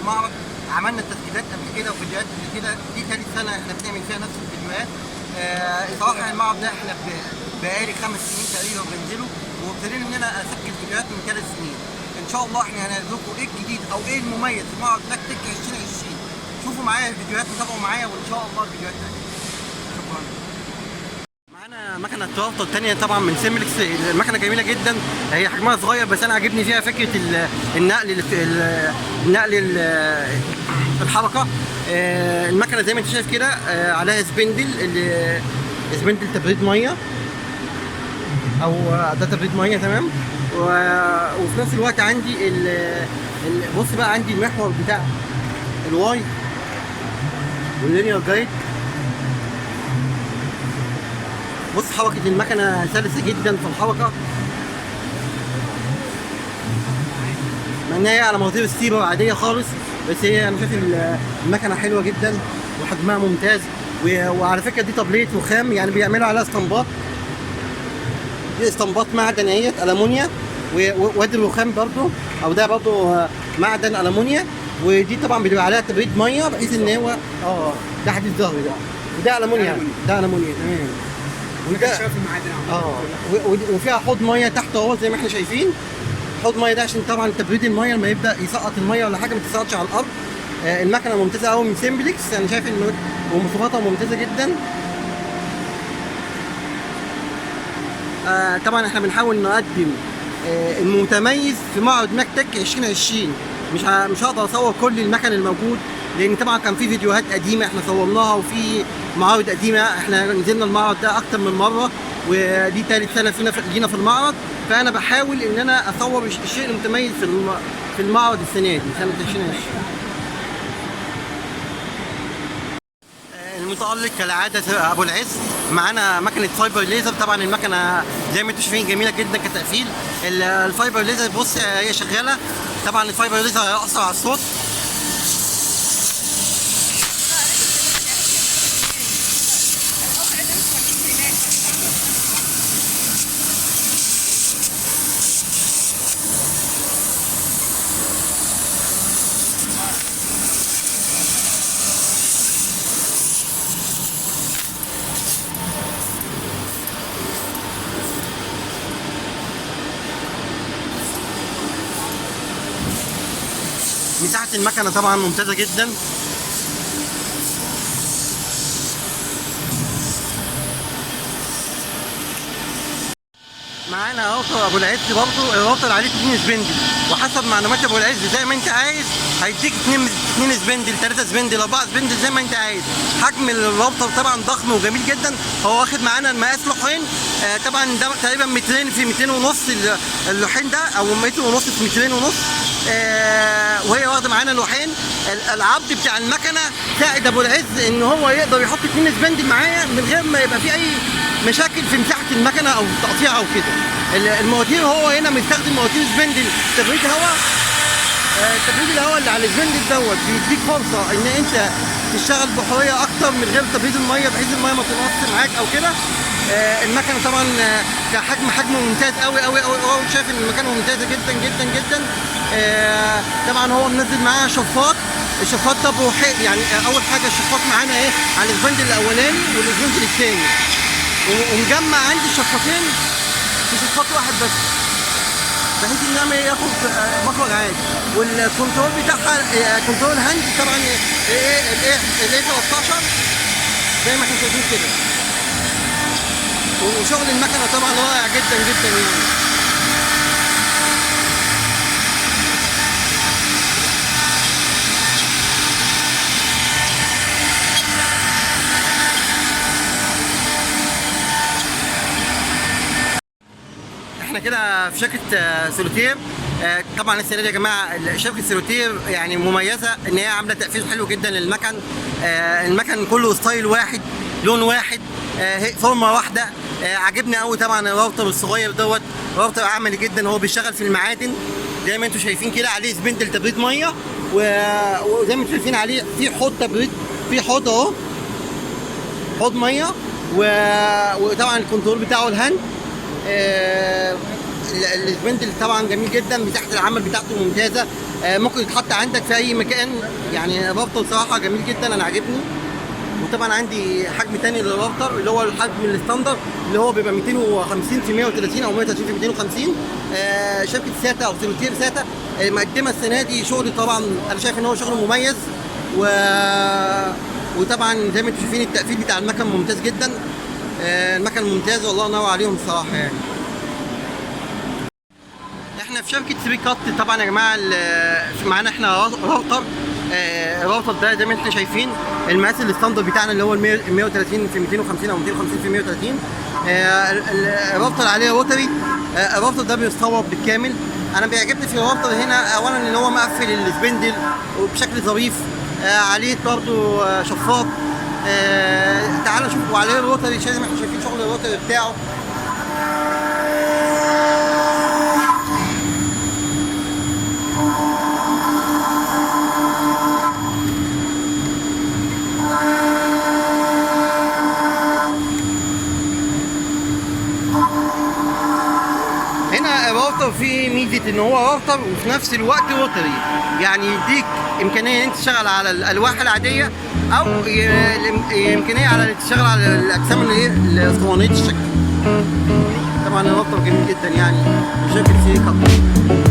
المعرض. عملنا تسجيلات قبل كده وفيديوهات قبل كده، دي ثالث سنه احنا بنعمل فيها نفس الفيديوهات. صراحه المعرض ده احنا بقالي 5 سنين تقريبا بنزله، وابتدينا ان انا اسجل فيديوهات من 3 سنين. ان شاء الله احنا هنعرض لكم ايه الجديد او ايه المميز في معرض ماك تك 2020. شوفوا معايا الفيديوهات وتابعوا معايا، وان شاء الله الفيديوهات تانية. شكرا. معانا مكنه التورته الثانيه طبعا من سيمبلكس. المكنه جميله جدا، هي حجمها صغير بس انا عاجبني فيها فكره النقل الحركه. المكنه زي ما انت شايف كده عليها سبندل تبريد ميه، او ده تبريد ميه تمام. وفي نفس الوقت عندي بص بقى، عندي المحور بتاع الواي واللينير جايد. بص حركة المكنة سلسة جدا في الحركة، مع انها هي على مواتير ستيبر عادية خالص، بس هي انا شايف المكنة حلوة جدا وحجمها ممتاز. وعلى فكرة دي تابليت وخام، يعني بيعملوا عليها اسطمبات. دي اسطمبات معدن اهيت ألمونيا، وادي الرخام برضو، او ده برضو معدن ألمونيا. ودي طبعا بيبقى عليها تبريد ميه بحيث ان هو ده حديد ظهري ده، وده ألمونيا، ده ألمونيا تمام. وده وفيها حوض ميه تحت اهو زي ما احنا شايفين. حوض ميه ده عشان طبعا تبريد الميه لما يبدا يسقط الميه ولا حاجه ما تسقطش على الارض. المكنه ممتازه قوي من سيمبلكس، انا شايف ان مواصفاتها ممتازه جدا. طبعا احنا بنحاول نقدم المتميز في معرض ماك تك 2020. مش هقدر اصور كل المكن الموجود، لان طبعا كان في فيديوهات قديمه احنا صورناها، وفي معارض قديمه احنا نزلنا المعرض ده اكتر من مره، ودي ثالث سنه لينا في المعرض. فانا بحاول ان انا اصور الشيء المتميز في المعرض السنه دي سنه 2020. المتألق كالعاده ابو العز. معانا مكنه فايبر ليزر. طبعا المكنه زي ما انتم شايفين جميله جدا كتقفيل. الفايبر ليزر بص هي شغاله. طبعا الفايبر ليزر هيأثر على الصوت. مساحة المكنة طبعا ممتازة جدا. معانا راوتر ابو العز برضه. الراوتر عليه 2 سبندل، وحسب معلومات ابو العز زي ما انت عايز هيديك 2 سبندل 3 سبندل 4 سبندل زي ما انت عايز. حجم الراوتر طبعا ضخم وجميل جدا. هو واخد معانا المقاس لوحين. طبعا ده تقريبا 200 في 200 ونص اللوحين ده، او 200 ونص في 200 ونص. وهي واخده معانا لوحين. العرض بتاع المكنه ساعد ابو العز ان هو يقدر يحط 2 سبندل معايا من غير ما يبقى في اي مشاكل في مساحه المكنه او تقطيع او كده. المواتير هو هنا مستخدم مواتير سبندل تبريد هواء. تبريد الهواء اللي على السبندل دوت بيديك فرصه ان انت تشتغل بحريه اكتر من غير تبريد الميه، بحيث الميه ما تنقصش معاك او كده. المكنه طبعا حجمه ممتاز قوي قوي قوي قوي. شايف ان المكنه ممتازه جدا جدا جدا. طبعا هو منزل معاه شفاط. الشفاط ده يعني اول حاجه الشفاط معانا ايه على السبندل الاولاني والسبندل الثاني، ومجمع عندي الشفاطين في شفاط واحد بس، بحيث ان ياخد مخرج عادي. والكنترول بتاعها كنترول هاند طبعا الاي 13 زي ما احنا شايفين كده. وشغل المكنه طبعا رائع جدا جدا يعني. احنا كده في شركه سولوتير. طبعا السنه دي يا جماعه شركه سولوتير يعني مميزه ان هي عامله تقفيل حلو جدا للمكن. المكن كله ستايل واحد، لون واحد، فورمه واحده. عجبني قوي طبعا الراوتر الصغير دوت. راوتر عملي جدا، هو بيشتغل في المعادن زي ما انتم شايفين كده. عليه سبندل تبريد ميه، وزي ما انتم شايفين عليه في حوض تبريد، في حوض اهو، حوض ميه. وطبعا الكنترول بتاعه الهاند. السبندل طبعا جميل جدا، مساحه العمل بتاعته ممتازه، ممكن يتحط عندك في اي مكان. يعني الراوتر صراحه جميل جدا، انا عاجبني. وطبعا عندي حجم تاني للراوتر اللي هو الحجم الستاندر اللي هو بيبقى 250 في 130 او 130 في 250. شركه ساتا او سولوتير ساتا مقدمه السنه دي شغل، طبعا انا شايف ان هو شغل مميز. وطبعا زي ما انتم شايفين التقفيل بتاع المكن ممتاز جدا. المكن ممتاز والله ينور عليهم الصراحه يعني. احنا في شركه 3 كات طبعا يا جماعه، معانا احنا راوتر. الراوتر ده زي ما انتم شايفين المقاس الستاندرد بتاعنا اللي هو 130 في 250 او 250 في 130. الراوتر عليه روتري. الراوتر ده بيستوعب بالكامل. انا بيعجبني في الراوتر هنا اولا ان هو مقفل السبندل وبشكل ظريف. عليه برضه شفاط. تعالوا شوفوا عليه الروتري، زي ما احنا شايفين شغل الروتري بتاعه. هنا الراوتر فيه ميزه ان هو راوتر وفي نفس الوقت روتري، يعني يديك امكانيه ان انت تشتغل على الالواح العاديه او امكانيه على ان تشتغل على الاجسام اللي هي اسطوانيه الشكل. طبعا الراوتر جميل جدا يعني، شركه 3 كات.